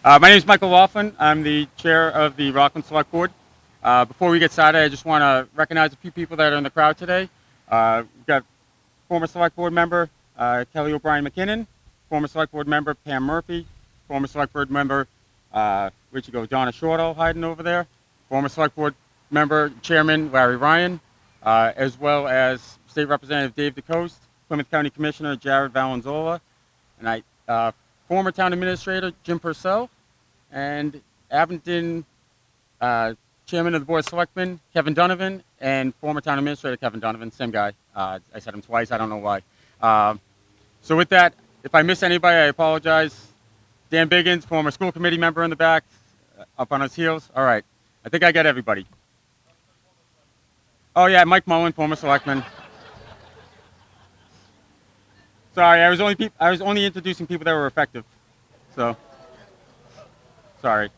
My name is Michael Laughlin. I'm the chair of the Rockland Select Board. Before we get started, I just want to recognize a few people that are in the crowd today. We've got former Select Board member Kelly O'Brien McKinnon, former Select Board member Pam Murphy, former Select Board member, where'd you go, Donna Shorto hiding over there, former Select Board member Chairman Larry Ryan, as well as State Representative Dave DeCoste, Plymouth County Commissioner Jared Valenzola, and former Town Administrator Jim Purcell, and Abington Chairman of the Board of Selectmen Kevin Donovan, and former Town Administrator Kevin Donovan, same guy. I said him twice, I don't know why. So with that, if I miss anybody, I apologize. Dan Biggins, former school committee member in the back, up on his heels. All right, I think I got everybody. Oh yeah, Mike Mullen, former selectman. Sorry, I was only introducing people that were effective. So, sorry.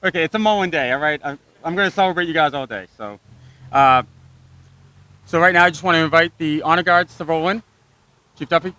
Okay, it's a Mullen day, all right? I'm going to celebrate you guys all day. So right now I just want to invite the honor guards to roll in. Chief Duffy.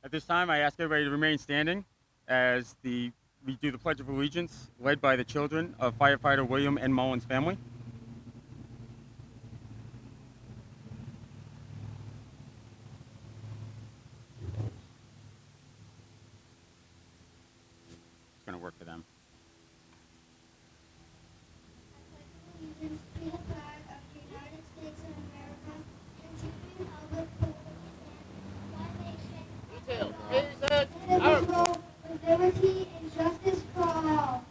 At this time, I ask everybody to remain standing as we do the Pledge of Allegiance, led by the children of firefighter William N. Mullen's family. It's going to work for them. Allegiance to the flag of the United States of America and to the republic for which it stands, one nation, indivisible, with liberty and justice for all.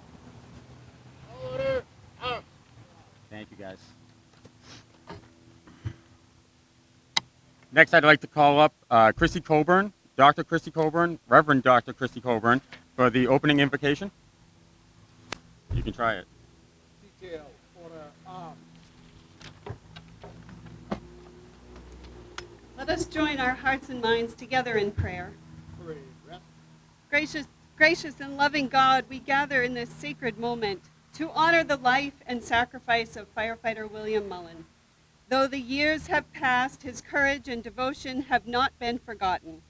Order out. Thank you, guys. Next, I'd like to call up Chrissy Coburn, Dr. Chrissy Coburn, Reverend Dr. Chrissy Coburn, for the opening invocation. You can try it. Detail. Order out. Let us join our hearts and minds together in prayer. Parade. Rest. Gracious and loving God, we gather in this sacred moment to honor the life and sacrifice of firefighter William Mullen. Though the years have passed, his courage and devotion have not been forgotten.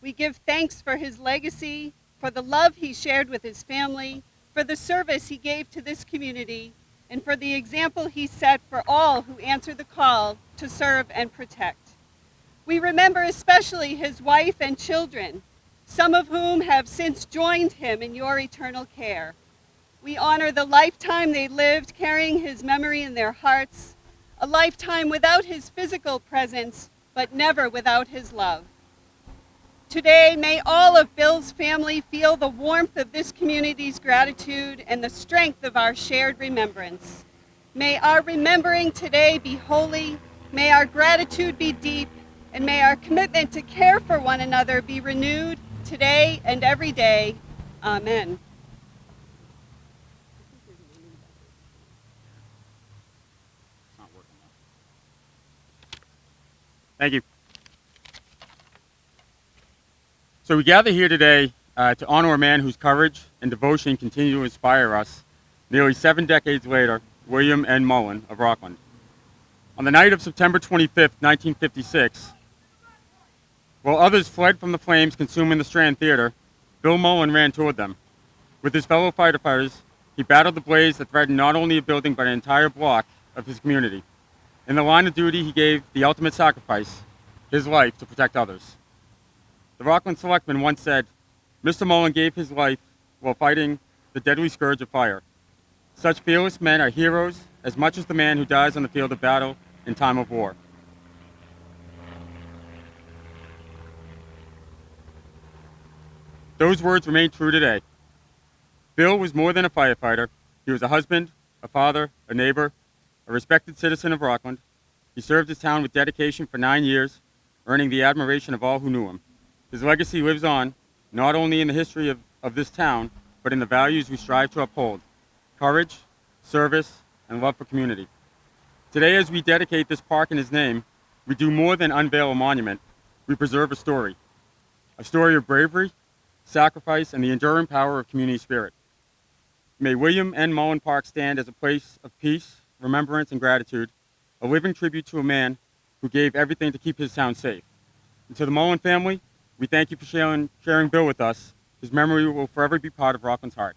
We give thanks for his legacy, for the love he shared with his family, for the service he gave to this community, and for the example he set for all who answer the call to serve and protect. We remember especially his wife and children, some of whom have since joined him in your eternal care. We honor the lifetime they lived carrying his memory in their hearts, a lifetime without his physical presence, but never without his love. Today, may all of Bill's family feel the warmth of this community's gratitude and the strength of our shared remembrance. May our remembering today be holy, may our gratitude be deep, and may our commitment to care for one another be renewed today and every day. Amen. It's not working now. Thank you. So we gather here today to honor a man whose courage and devotion continue to inspire us nearly 7 decades later, William N. Mullen of Rockland. On the night of September 25th, 1956, while others fled from the flames consuming the Strand Theater, Bill Mullen ran toward them. With his fellow firefighters, he battled the blaze that threatened not only a building but an entire block of his community. In the line of duty, he gave the ultimate sacrifice, his life to protect others. The Rockland selectman once said, "Mr. Mullen gave his life while fighting the deadly scourge of fire. Such fearless men are heroes as much as the man who dies on the field of battle in time of war." Those words remain true today. Bill was more than a firefighter. He was a husband, a father, a neighbor, a respected citizen of Rockland. He served his town with dedication for 9 years, earning the admiration of all who knew him. His legacy lives on, not only in the history of this town, but in the values we strive to uphold: courage, service, and love for community. Today, as we dedicate this park in his name, we do more than unveil a monument. We preserve a story of bravery, sacrifice, and the enduring power of community spirit. May William N. Mullen Park stand as a place of peace, remembrance, and gratitude, a living tribute to a man who gave everything to keep his town safe. And to the Mullen family, we thank you for sharing Bill with us. His memory will forever be part of Rockland's heart.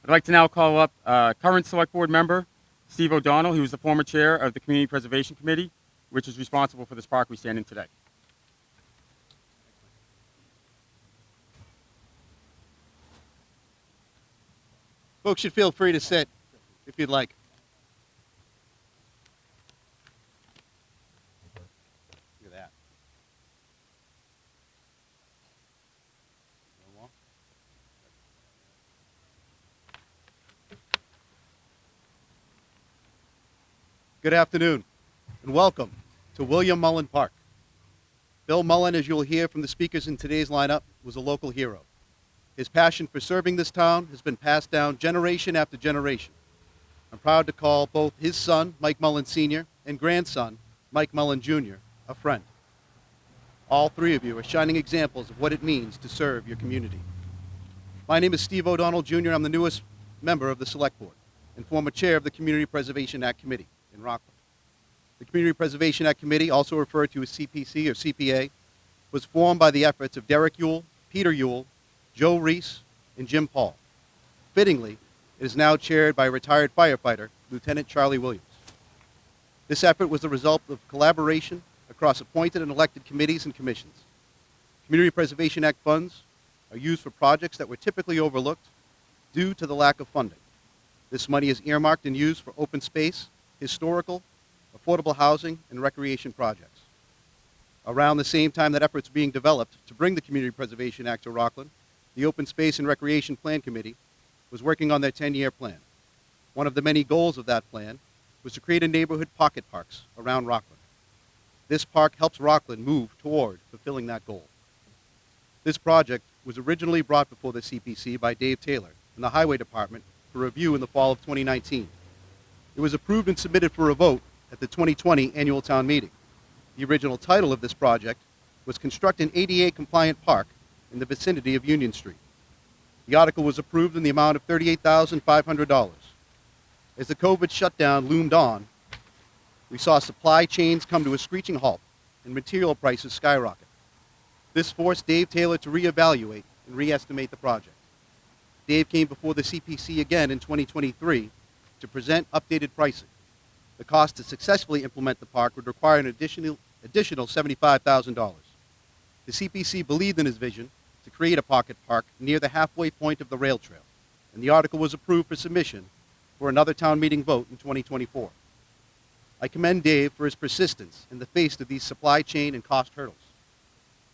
I'd like to now call up current Select Board member, Steve O'Donnell, who is the former chair of the Community Preservation Committee, which is responsible for this park we stand in today. Folks should feel free to sit if you'd like. Look at that. No more? Good afternoon, and welcome to William Mullen Park. Bill Mullen, as you'll hear from the speakers in today's lineup, was a local hero. His passion for serving this town has been passed down generation after generation. I'm proud to call both his son, Mike Mullen Sr., and grandson, Mike Mullen Jr., a friend. All three of you are shining examples of what it means to serve your community. My name is Steve O'Donnell Jr. I'm the newest member of the Select Board and former chair of the Community Preservation Act Committee in Rockland. The Community Preservation Act Committee, also referred to as CPC or CPA, was formed by the efforts of Derek Ewell, Peter Ewell, Joe Reese, and Jim Paul. Fittingly, it is now chaired by retired firefighter, Lieutenant Charlie Williams. This effort was the result of collaboration across appointed and elected committees and commissions. Community Preservation Act funds are used for projects that were typically overlooked due to the lack of funding. This money is earmarked and used for open space, historical, affordable housing, and recreation projects. Around the same time that efforts were being developed to bring the Community Preservation Act to Rockland, the Open Space and Recreation Plan Committee was working on their 10-year plan. One of the many goals of that plan was to create a neighborhood pocket parks around Rockland. This park helps Rockland move toward fulfilling that goal. This project was originally brought before the CPC by Dave Taylor and the Highway Department for review in the fall of 2019. It was approved and submitted for a vote at the 2020 annual town meeting. The original title of this project was Construct an ADA-compliant park in the vicinity of Union Street. The article was approved in the amount of $38,500. As the COVID shutdown loomed on, we saw supply chains come to a screeching halt and material prices skyrocket. This forced Dave Taylor to reevaluate and reestimate the project. Dave came before the CPC again in 2023 to present updated pricing. The cost to successfully implement the park would require an additional $75,000. The CPC believed in his vision to create a pocket park near the halfway point of the rail trail, and the article was approved for submission for another town meeting vote in 2024. I commend Dave for his persistence in the face of these supply chain and cost hurdles.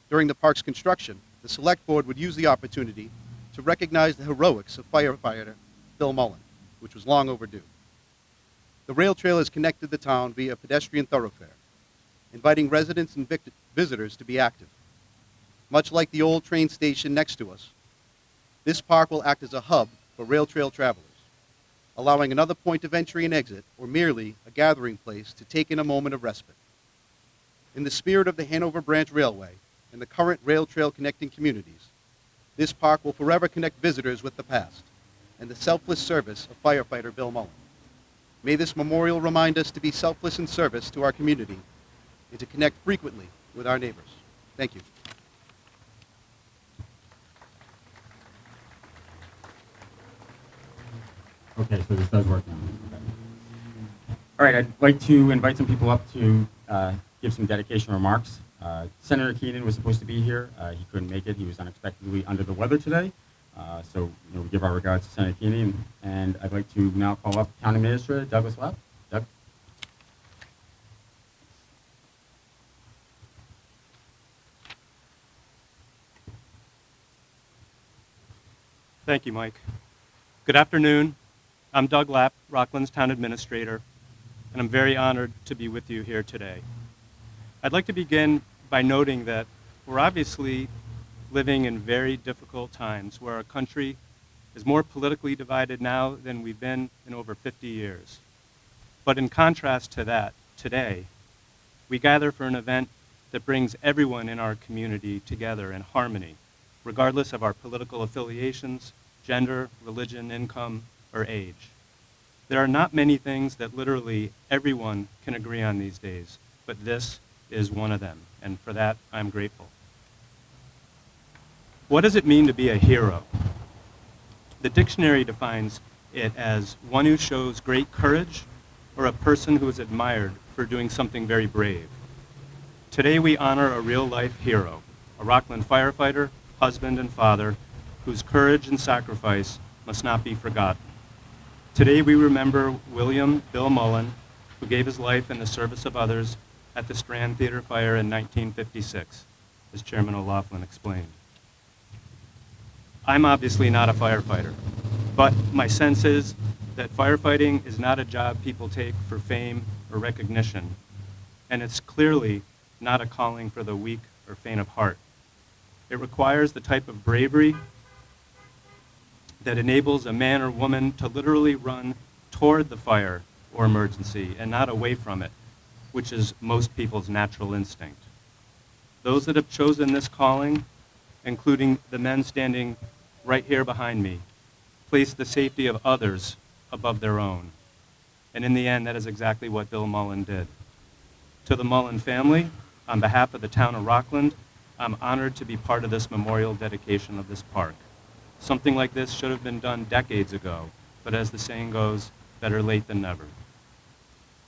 During the park's construction, the Select Board would use the opportunity to recognize the heroics of firefighter Bill Mullen, which was long overdue. The rail trail has connected the town via a pedestrian thoroughfare, inviting residents and visitors to be active. Much like the old train station next to us, this park will act as a hub for rail trail travelers, allowing another point of entry and exit, or merely a gathering place to take in a moment of respite. In the spirit of the Hanover Branch Railway and the current rail trail connecting communities, this park will forever connect visitors with the past and the selfless service of firefighter Bill Mullen. May this memorial remind us to be selfless in service to our community and to connect frequently with our neighbors. Thank you. Okay, so this does work now. Okay. All right, I'd like to invite some people up to give some dedication remarks. Senator Keenan was supposed to be here. He couldn't make it. He was unexpectedly under the weather today. So we give our regards to Senator Keenan. And I'd like to now call up Town Administrator Douglas Lapp. Doug? Thank you, Mike. Good afternoon. I'm Doug Lapp, Rockland's Town Administrator, and I'm very honored to be with you here today. I'd like to begin by noting that we're obviously living in very difficult times where our country is more politically divided now than we've been in over 50 years. But in contrast to that, today, we gather for an event that brings everyone in our community together in harmony, regardless of our political affiliations, gender, religion, income, or age. There are not many things that literally everyone can agree on these days, but this is one of them, and for that, I'm grateful. What does it mean to be a hero? The dictionary defines it as one who shows great courage or a person who is admired for doing something very brave. Today we honor a real-life hero, a Rockland firefighter, husband, and father whose courage and sacrifice must not be forgotten. Today we remember William Bill Mullen, who gave his life in the service of others at the Strand Theater fire in 1956, as Chairman O'Loughlin explained. I'm obviously not a firefighter, but my sense is that firefighting is not a job people take for fame or recognition, and it's clearly not a calling for the weak or faint of heart. It requires the type of bravery that enables a man or woman to literally run toward the fire or emergency and not away from it, which is most people's natural instinct. Those that have chosen this calling, including the men standing right here behind me, place the safety of others above their own. And in the end, that is exactly what Bill Mullen did. To the Mullen family, on behalf of the town of Rockland, I'm honored to be part of this memorial dedication of this park. Something like this should have been done decades ago, but as the saying goes, better late than never.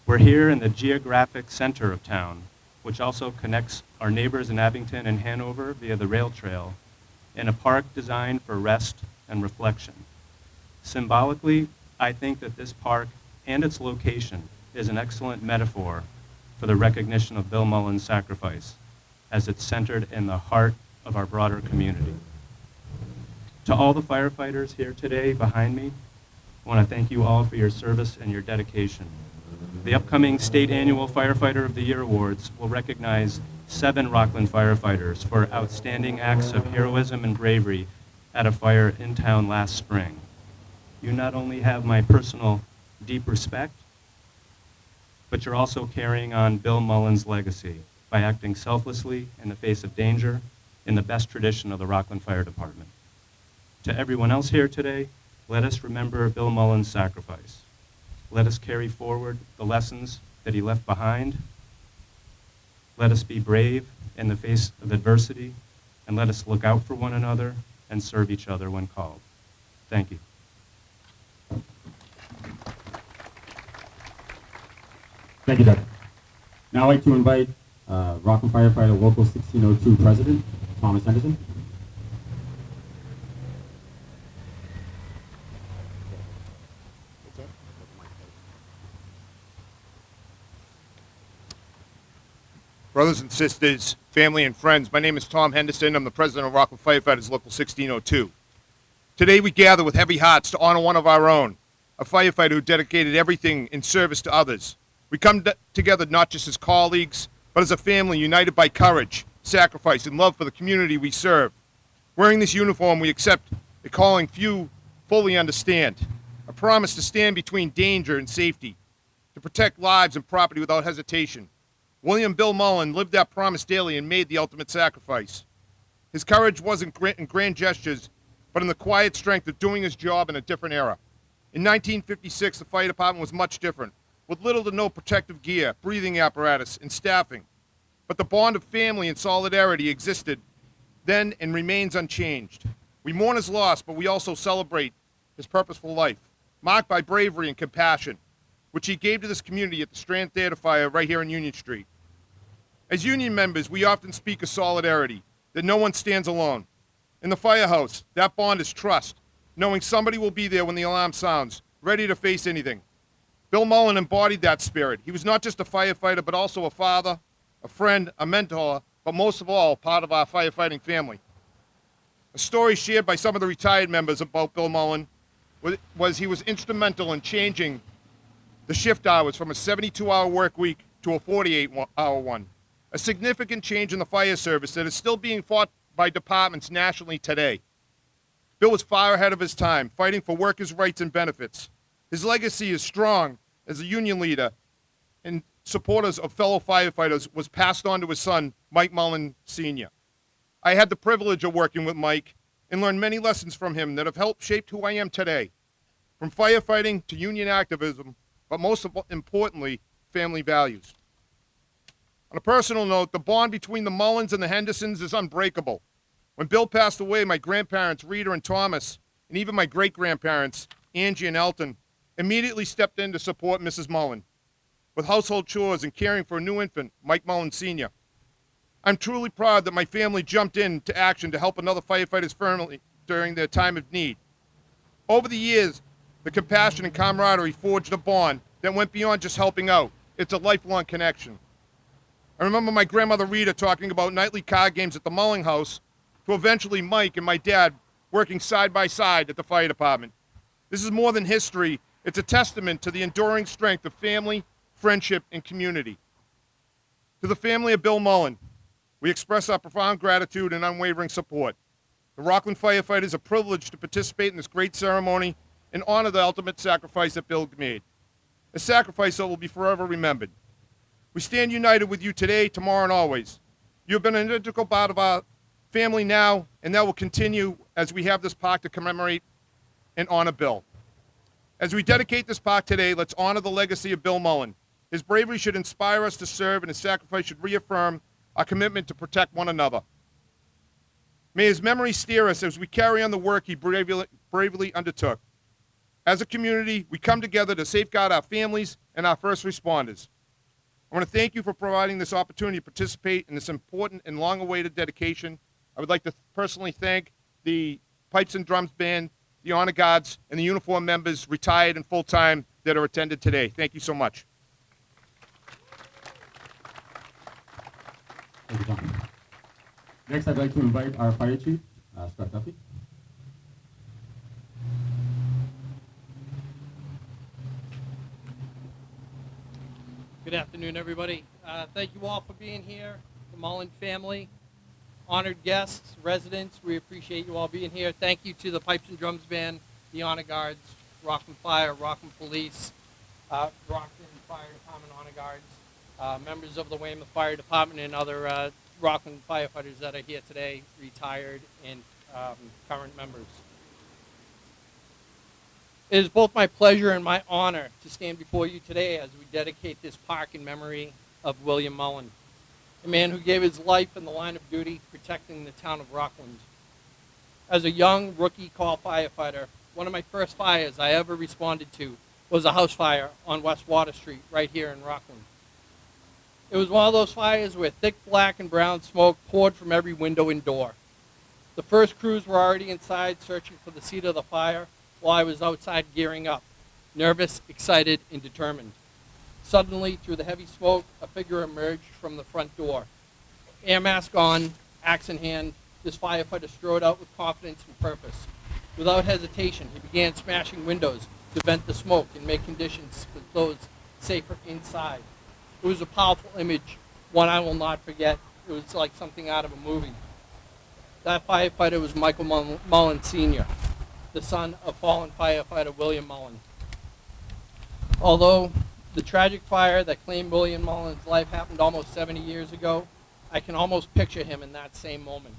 We're here in the geographic center of town, which also connects our neighbors in Abington and Hanover via the rail trail, in a park designed for rest and reflection. Symbolically, I think that this park and its location is an excellent metaphor for the recognition of Bill Mullen's sacrifice, as it's centered in the heart of our broader community. To all the firefighters here today behind me, I want to thank you all for your service and your dedication. The upcoming State Annual Firefighter of the Year Awards will recognize 7 Rockland firefighters for outstanding acts of heroism and bravery at a fire in town last spring. You not only have my personal deep respect, but you're also carrying on Bill Mullen's legacy by acting selflessly in the face of danger in the best tradition of the Rockland Fire Department. To everyone else here today, let us remember Bill Mullen's sacrifice. Let us carry forward the lessons that he left behind. Let us be brave in the face of adversity, and let us look out for one another and serve each other when called. Thank you. Thank you, Doug. Now I'd like to invite Rockland Firefighter Local 1602 President, Thomas Henderson. Brothers and sisters, family and friends, my name is Tom Henderson. I'm the president of Rockland Firefighters Local 1602. Today we gather with heavy hearts to honor one of our own, a firefighter who dedicated everything in service to others. We come together not just as colleagues, but as a family united by courage, sacrifice, and love for the community we serve. Wearing this uniform, we accept a calling few fully understand, a promise to stand between danger and safety, to protect lives and property without hesitation. William Bill Mullen lived that promise daily and made the ultimate sacrifice. His courage wasn't in grand gestures, but in the quiet strength of doing his job in a different era. In 1956, the fire department was much different, with little to no protective gear, breathing apparatus, and staffing. But the bond of family and solidarity existed then and remains unchanged. We mourn his loss, but we also celebrate his purposeful life, marked by bravery and compassion, which he gave to this community at the Strand Theater Fire right here on Union Street. As union members, we often speak of solidarity, that no one stands alone. In the firehouse, that bond is trust, knowing somebody will be there when the alarm sounds, ready to face anything. Bill Mullen embodied that spirit. He was not just a firefighter, but also a father, a friend, a mentor, but most of all, part of our firefighting family. A story shared by some of the retired members about Bill Mullen was he was instrumental in changing the shift hours from a 72-hour work week to a 48-hour one. A significant change in the fire service that is still being fought by departments nationally today. Bill was far ahead of his time, fighting for workers' rights and benefits. His legacy is strong as a union leader and supporters of fellow firefighters was passed on to his son, Mike Mullen Sr. I had the privilege of working with Mike and learned many lessons from him that have helped shape who I am today, from firefighting to union activism, but most importantly, family values. On a personal note, the bond between the Mullens and the Hendersons is unbreakable. When Bill passed away, my grandparents, Rita and Thomas, and even my great-grandparents, Angie and Elton, immediately stepped in to support Mrs. Mullen with household chores and caring for a new infant, Mike Mullen Sr. I'm truly proud that my family jumped into action to help another firefighter's family during their time of need. Over the years, the compassion and camaraderie forged a bond that went beyond just helping out. It's a lifelong connection. I remember my grandmother Rita talking about nightly card games at the Mullen house to eventually Mike and my dad working side by side at the fire department. This is more than history. It's a testament to the enduring strength of family, friendship, and community. To the family of Bill Mullen, we express our profound gratitude and unwavering support. The Rockland firefighters are privileged to participate in this great ceremony and honor the ultimate sacrifice that Bill made. A sacrifice that will be forever remembered. We stand united with you today, tomorrow, and always. You have been an integral part of our family now, and that will continue as we have this park to commemorate and honor Bill. As we dedicate this park today, let's honor the legacy of Bill Mullen. His bravery should inspire us to serve, and his sacrifice should reaffirm our commitment to protect one another. May his memory steer us as we carry on the work he bravely undertook. As a community, we come together to safeguard our families and our first responders. I want to thank you for providing this opportunity to participate in this important and long-awaited dedication. I would like to personally thank the Pipes and Drums Band, the Honor Guards, and the uniform members, retired and full-time, that are attended today. Thank you so much. Thank you, John. Next, I'd like to invite our Fire Chief, Scott Duffy. Good afternoon, everybody. Thank you all for being here, the Mullen family, honored guests, residents. We appreciate you all being here. Thank you to the Pipes and Drums Band, the Honor Guards, Rockland Fire, Rockland Police, Rockland Fire Department Honor Guards, members of the Weymouth Fire Department, and other Rockland firefighters that are here today, retired and current members. It is both my pleasure and my honor to stand before you today as we dedicate this park in memory of William Mullen, a man who gave his life in the line of duty protecting the town of Rockland. As a young rookie call firefighter, one of my first fires I ever responded to was a house fire on West Water Street right here in Rockland. It was one of those fires where thick black and brown smoke poured from every window and door. The first crews were already inside searching for the seat of the fire while I was outside gearing up, nervous, excited, and determined. Suddenly, through the heavy smoke, a figure emerged from the front door. Air mask on, axe in hand, this firefighter strode out with confidence and purpose. Without hesitation, he began smashing windows to vent the smoke and make conditions for those safer inside. It was a powerful image, one I will not forget. It was like something out of a movie. That firefighter was Michael Mullen Sr., the son of fallen firefighter William Mullen. Although the tragic fire that claimed William Mullen's life happened almost 70 years ago, I can almost picture him in that same moment,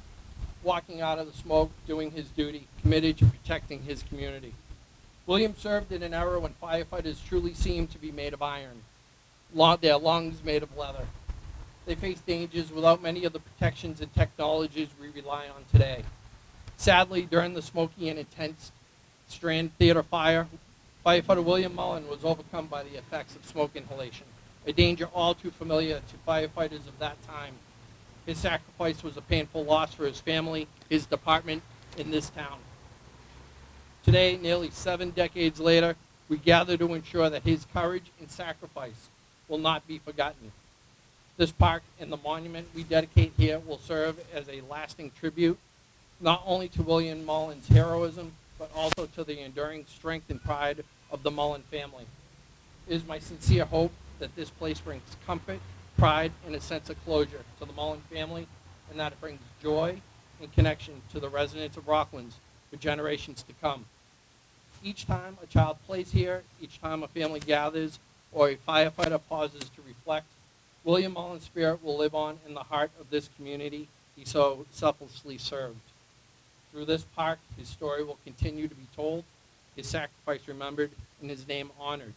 walking out of the smoke, doing his duty, committed to protecting his community. William served in an era when firefighters truly seemed to be made of iron, their lungs made of leather. They faced dangers without many of the protections and technologies we rely on today. Sadly, during the smoky and intense Strand Theater fire, firefighter William Mullen was overcome by the effects of smoke inhalation, a danger all too familiar to firefighters of that time. His sacrifice was a painful loss for his family, his department, and this town. Today, nearly 7 decades later, we gather to ensure that his courage and sacrifice will not be forgotten. This park and the monument we dedicate here will serve as a lasting tribute, not only to William Mullen's heroism, but also to the enduring strength and pride of the Mullen family. It is my sincere hope that this place brings comfort, pride, and a sense of closure to the Mullen family, and that it brings joy and connection to the residents of Rocklands for generations to come. Each time a child plays here, each time a family gathers, or a firefighter pauses to reflect, William Mullen's spirit will live on in the heart of this community he so selflessly served. Through this park, his story will continue to be told, his sacrifice remembered, and his name honored.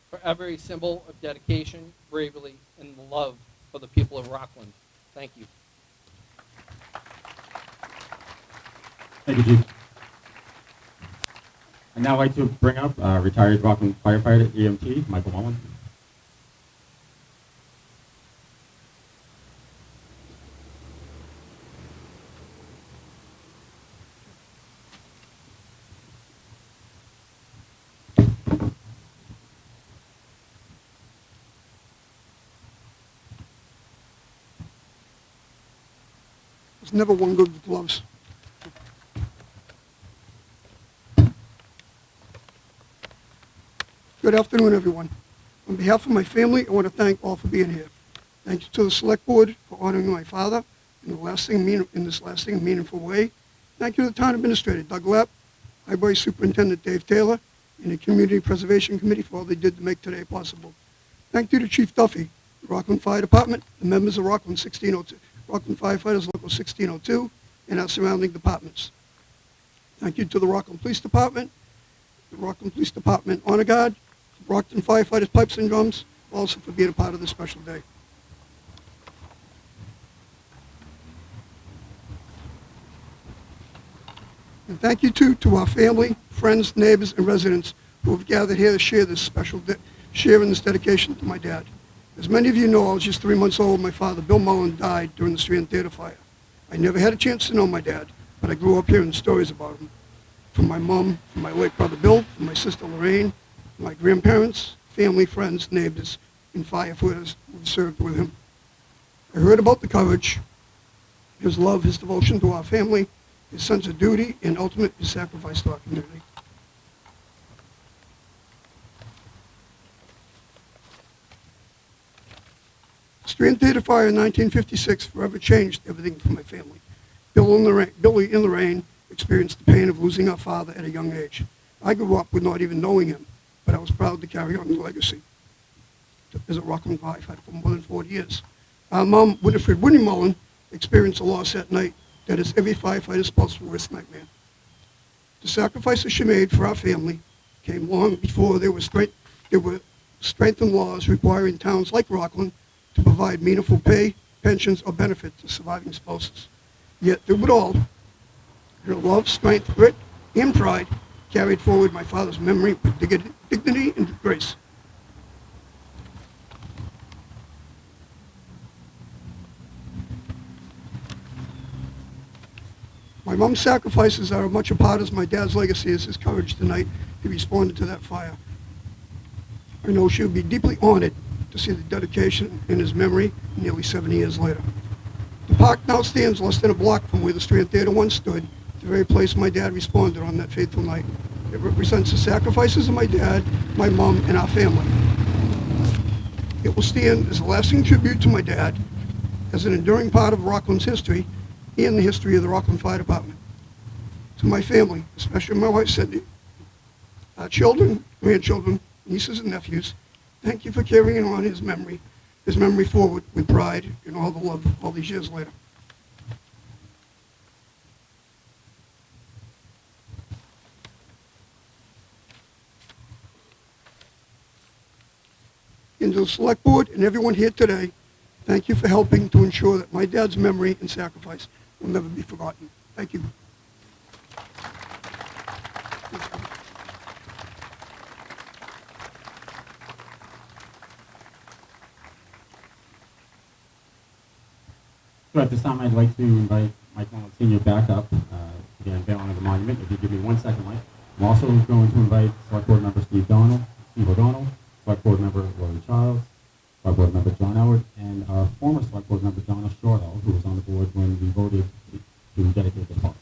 Forever a symbol of dedication, bravery, and love for the people of Rockland. Thank you. Thank you, Chief. I'd now like to bring up retired Rockland firefighter EMT Michael Mullen. There's never one good with gloves. Good afternoon, everyone. On behalf of my family, I want to thank all for being here. Thank you to the Select Board for honoring my father in this lasting, meaningful way. Thank you to the Town Administrator, Doug Lepp, Library Superintendent Dave Taylor, and the Community Preservation Committee for all they did to make today possible. Thank you to Chief Duffy, the Rockland Fire Department, the members of Rockland 1602, Rockland Firefighters Local 1602, and our surrounding departments. Thank you to the Rockland Police Department, the Rockland Police Department Honor Guard, the Brockton Firefighters Pipes and Drums, also for being a part of this special day. And thank you too to our family, friends, neighbors, and residents who have gathered here to share this special day, sharing this dedication to my dad. As many of you know, I was just 3 months old when my father, Bill Mullen, died during the Strand Theater fire. I never had a chance to know my dad, but I grew up hearing stories about him. From my mom, from my late brother Bill, from my sister Lorraine, my grandparents, family, friends, neighbors, and firefighters who served with him. I heard about the courage, his love, his devotion to our family, his sense of duty, and ultimate his sacrifice to our community. Strand Theater fire in 1956 forever changed everything for my family. Billy and Lorraine experienced the pain of losing our father at a young age. I grew up with not even knowing him, but I was proud to carry on the legacy as a Rockland firefighter for more than 40 years. Our mom, Winnie Mullen, experienced a loss that night that is every firefighter's most worst nightmare. The sacrifices she made for our family came long before there were strengthened laws requiring towns like Rockland to provide meaningful pay, pensions, or benefits to surviving spouses. Yet through it all, her love, strength, grit, and pride carried forward my father's memory with dignity and grace. My mom's sacrifices are as much a part of my dad's legacy as his courage tonight. He responded to that fire. I know she would be deeply honored to see the dedication in his memory nearly 70 years later. The park now stands less than a block from where the Strand Theater once stood, the very place my dad responded on that fateful night. It represents the sacrifices of my dad, my mom, and our family. It will stand as a lasting tribute to my dad, as an enduring part of Rockland's history and the history of the Rockland Fire Department. To my family, especially my wife Cindy, our children, grandchildren, nieces and nephews, thank you for carrying on his memory forward with pride and all the love all these years later. And to the Select Board and everyone here today, thank you for helping to ensure that my dad's memory and sacrifice will never be forgotten. Thank you. So at this time, I'd like to invite Mike Mullen Sr. back up to the unveiling of the monument. If you give me 1 second, Mike. I'm also going to invite Select Board Member Steve O'Donnell, Select Board Member Lori Childs, Select Board Member John Howard, and our former Select Board Member Donna Shortall, who was on the board when we voted to dedicate the park.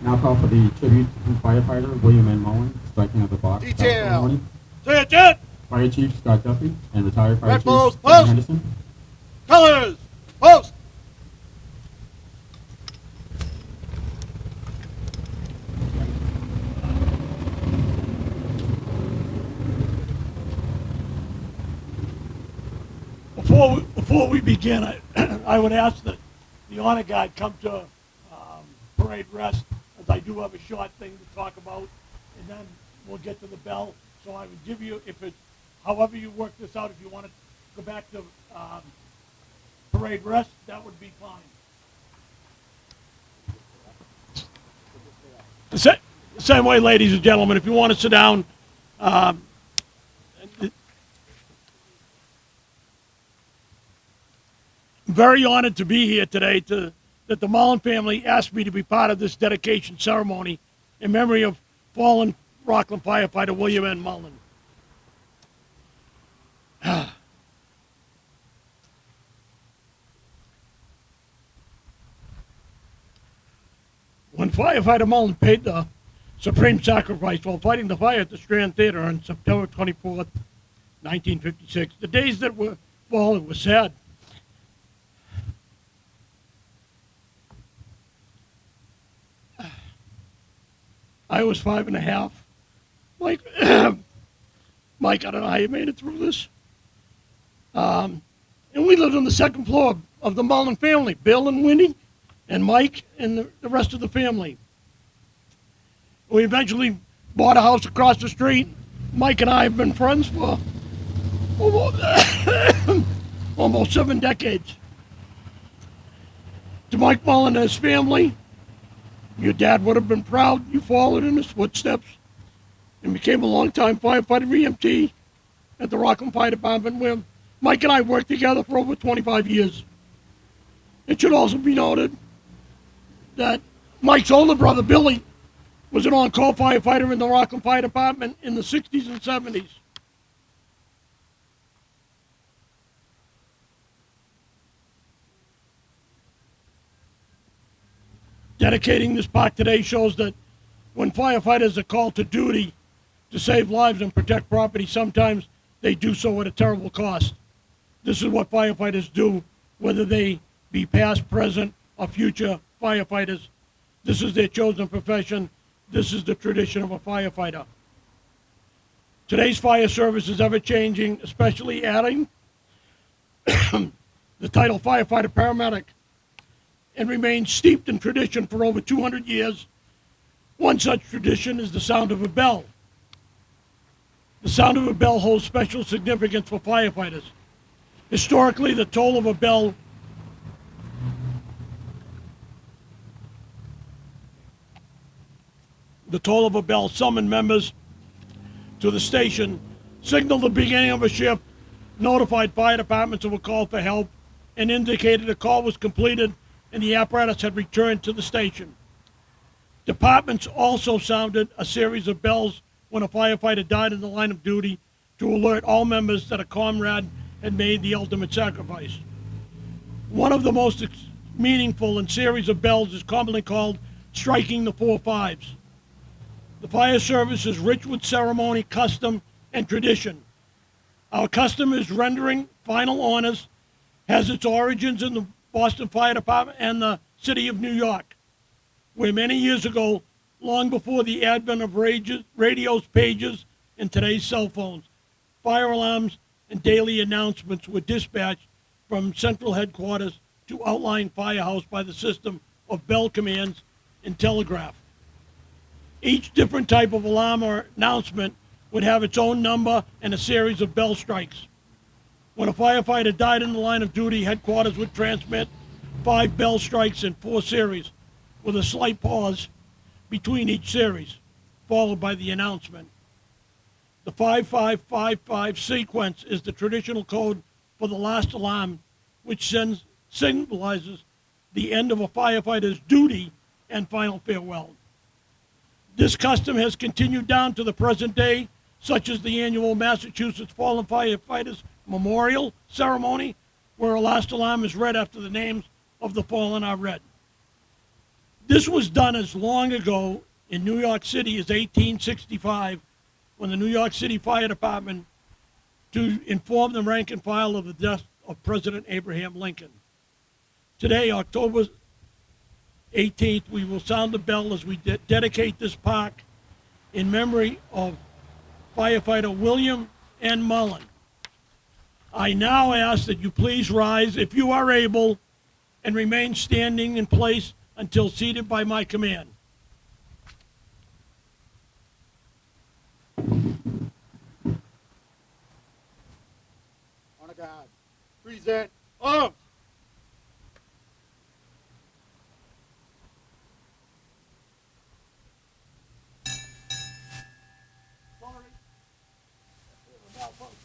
Now call for the tribute to firefighter William N. Mullen, striking of the box. Detail. Say it, Jet! Fire Chief Scott Duffy and retired Fire Red Chief Bulls, Kevin post! Henderson. Colors! Post! Before we begin, I would ask that the honor guard come to parade rest, as I do have a short thing to talk about, and then we'll get to the bell. So I would give you, if it's, however you work this out, if you want to go back to parade rest, that would be fine. The same way, ladies and gentlemen, if you want to sit down, very honored to be here today that the Mullen family asked me to be part of this dedication ceremony in memory of fallen Rockland firefighter William N. Mullen. When firefighter Mullen paid the supreme sacrifice while fighting the fire at the Strand Theater on September 24th, 1956, the days that were fallen were sad. I was 5.5. Mike, Mike, I don't know how you made it through this. And we lived on the second floor of the Mullen family, Bill and Winnie, and Mike, and the rest of the family. We eventually bought a house across the street. Mike and I have been friends for almost 7 decades. To Mike Mullen and his family, your dad would have been proud you followed in his footsteps and became a longtime firefighter EMT at the Rockland Fire Department, where Mike and I worked together for over 25 years. It should also be noted that Mike's older brother, Billy, was an on-call firefighter in the Rockland Fire Department in the 60s and 70s. Dedicating this park today shows that when firefighters are called to duty to save lives and protect property, sometimes they do so at a terrible cost. This is what firefighters do, whether they be past, present, or future firefighters. This is their chosen profession. This is the tradition of a firefighter. Today's fire service is ever-changing, especially adding the title firefighter paramedic, and remains steeped in tradition for over 200 years. One such tradition is the sound of a bell. The sound of a bell holds special significance for firefighters. Historically, the toll of a bell summoned members to the station, signaled the beginning of a shift, notified fire departments of a call for help, and indicated a call was completed and the apparatus had returned to the station. Departments also sounded a series of bells when a firefighter died in the line of duty to alert all members that a comrade had made the ultimate sacrifice. One of the most meaningful and series of bells is commonly called striking the 4 5s. The fire service is rich with ceremony, custom, and tradition. Our custom is rendering final honors, has its origins in the Boston Fire Department and the city of New York, where many years ago, long before the advent of radios, pages, and today's cell phones, fire alarms and daily announcements were dispatched from central headquarters to outlying firehouse by the system of bell commands and telegraph. Each different type of alarm or announcement would have its own number and a series of bell strikes. When a firefighter died in the line of duty, headquarters would transmit 5 bell strikes in 4 series, with a slight pause between each series, followed by the announcement. The 5555 sequence is the traditional code for the last alarm, which symbolizes the end of a firefighter's duty and final farewell. This custom has continued down to the present day, such as the annual Massachusetts Fallen Firefighters Memorial Ceremony, where a last alarm is read after the names of the fallen are read. This was done as long ago in New York City as 1865, when the New York City Fire Department to inform the rank and file of the death of President Abraham Lincoln. Today, October 18th, we will sound the bell as we dedicate this park in memory of firefighter William N. Mullen. I now ask that you please rise, if you are able, and remain standing in place until seated by my command. Honor guard. Present. Arms. Sorry. Malfunction.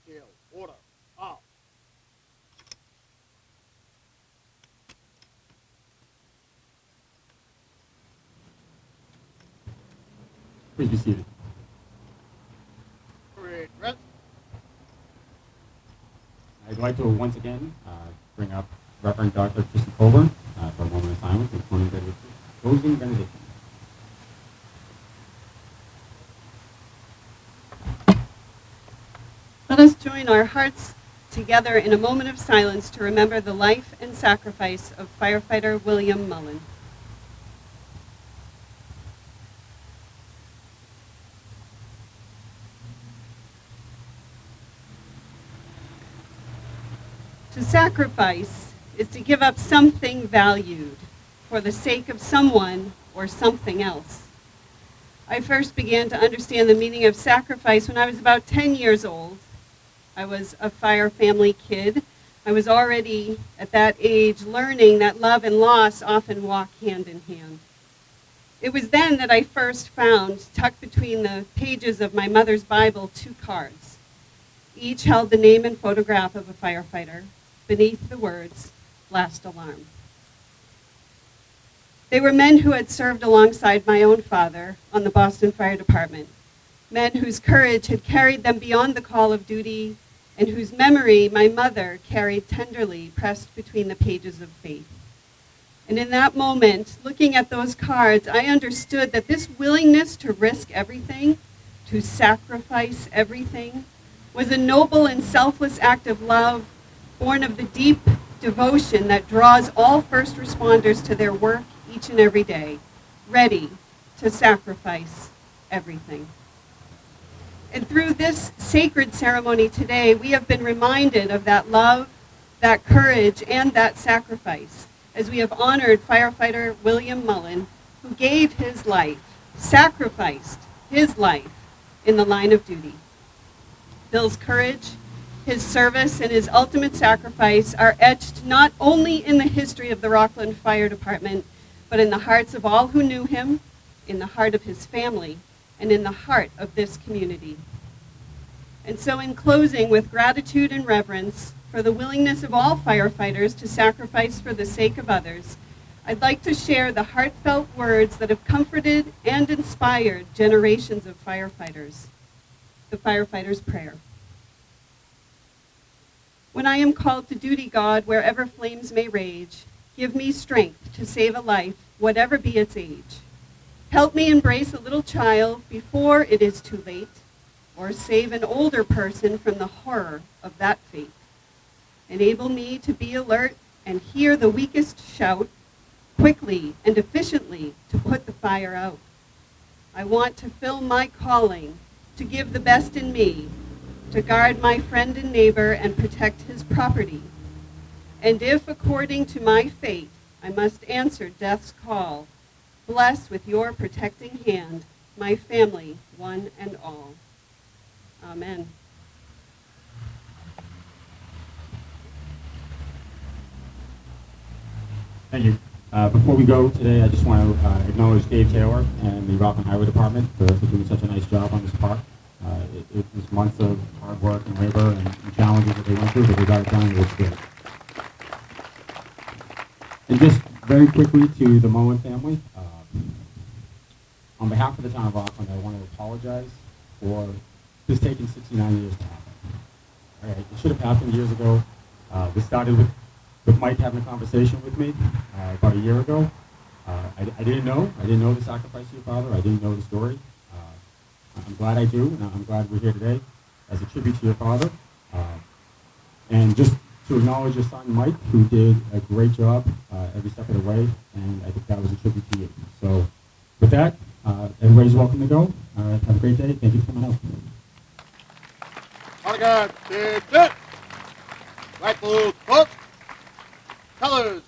detail. Order. Off. Please be seated. Parade. Rest. I'd like to once again bring up Reverend Dr. Christy Colburn for a moment of silence and closing benediction. Let us join our hearts together in a moment of silence to remember the life and sacrifice of firefighter William Mullen. To sacrifice is to give up something valued for the sake of someone or something else. I first began to understand the meaning of sacrifice when I was about 10 years old. I was a fire family kid. I was already at that age learning that love and loss often walk hand in hand. It was then that I first found, tucked between the pages of my mother's Bible, 2 cards. Each held the name and photograph of a firefighter, beneath the words, "Last Alarm." They were men who had served alongside my own father on the Boston Fire Department, men whose courage had carried them beyond the call of duty and whose memory my mother carried tenderly pressed between the pages of faith. And in that moment, looking at those cards, I understood that this willingness to risk everything, to sacrifice everything, was a noble and selfless act of love born of the deep devotion that draws all first responders to their work each and every day, ready to sacrifice everything. And through this sacred ceremony today, we have been reminded of that love, that courage, and that sacrifice as we have honored firefighter William Mullen, who gave his life, sacrificed his life in the line of duty. Bill's courage, his service, and his ultimate sacrifice are etched not only in the history of the Rockland Fire Department, but in the hearts of all who knew him, in the heart of his family, and in the heart of this community. And so in closing, with gratitude and reverence for the willingness of all firefighters to sacrifice for the sake of others, I'd like to share the heartfelt words that have comforted and inspired generations of firefighters. The firefighter's prayer. When I am called to duty, God, wherever flames may rage, give me strength to save a life, whatever be its age. Help me embrace a little child before it is too late, or save an older person from the horror of that fate. Enable me to be alert and hear the weakest shout, quickly and efficiently to put the fire out. I want to fill my calling, to give the best in me, to guard my friend and neighbor and protect his property. And if, according to my fate, I must answer death's call, bless with your protecting hand my family, one and all. Amen. Thank you. Before we go today, I just want to acknowledge Dave Taylor and the Rockland Highway Department for doing such a nice job on this park. It was months of hard work and labor and challenges that they went through, but they got it done and it looks good. And just very quickly to the Mullen family, on behalf of the town of Rockland, I want to apologize for this taking 69 years to happen. All right, it should have happened years ago. This started with Mike having a conversation with me about a year ago. I didn't know the sacrifice of your father. I didn't know the story. I'm glad I do, and I'm glad we're here today as a tribute to your father. And just to acknowledge your son, Mike, who did a great job every step of the way, and I think that was a tribute to you. So with that, everybody's welcome to go. Have a great day. Thank you for coming out. Honor guard, big hit. Right blue, hook. Colors,